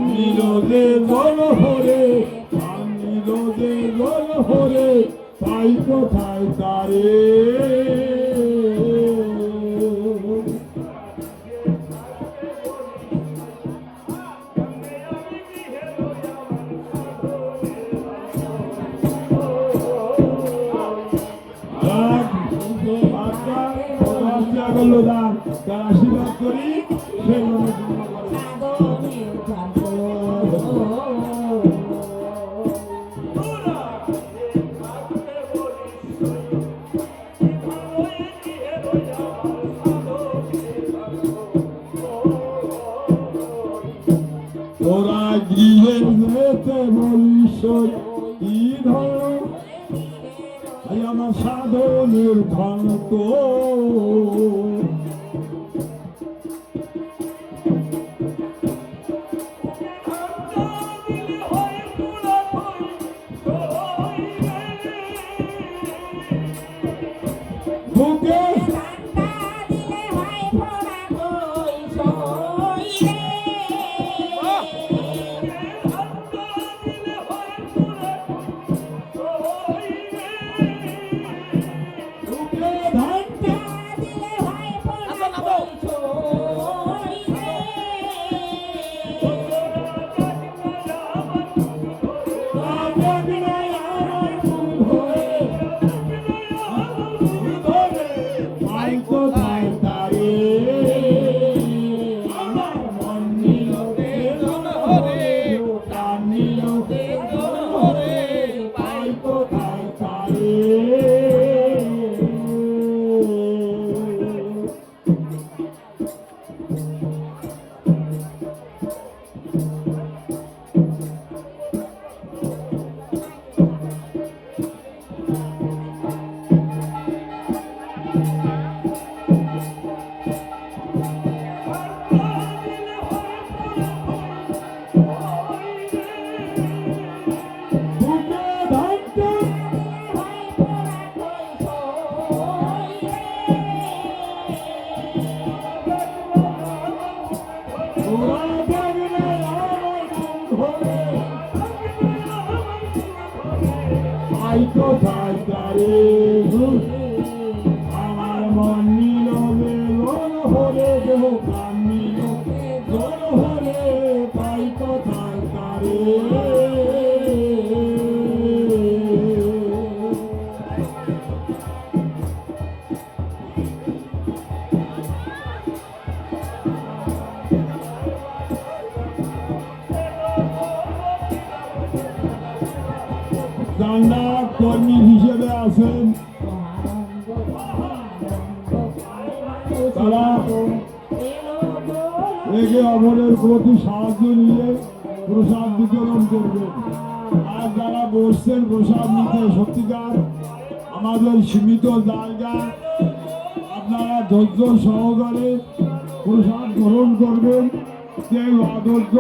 নীরদে জল হরে নীরদে জল হরে পাই কোথায় তারে আশীর্বাদ করি তোরা গৃহে যেতে বলিস কি ধর আমার সাধনের ধন তো আমার মন নীরবে গণ হরে দেহ প্রাণ নীরবে গণ হরে পাই কোথায় তারে জান্নাত কর্মী হিসেবে আছেন তারা একে অপরের প্রতি সাহায্য নিয়ে প্রসাদ বিতরণ করবে আর যারা বসছেন প্রসাদ নিতে সত্যিকার আমাদের সীমিত জায়গা আপনারা ধৈর্য সহকারে প্রসাদ গ্রহণ করবেন কেউ অধৈর্য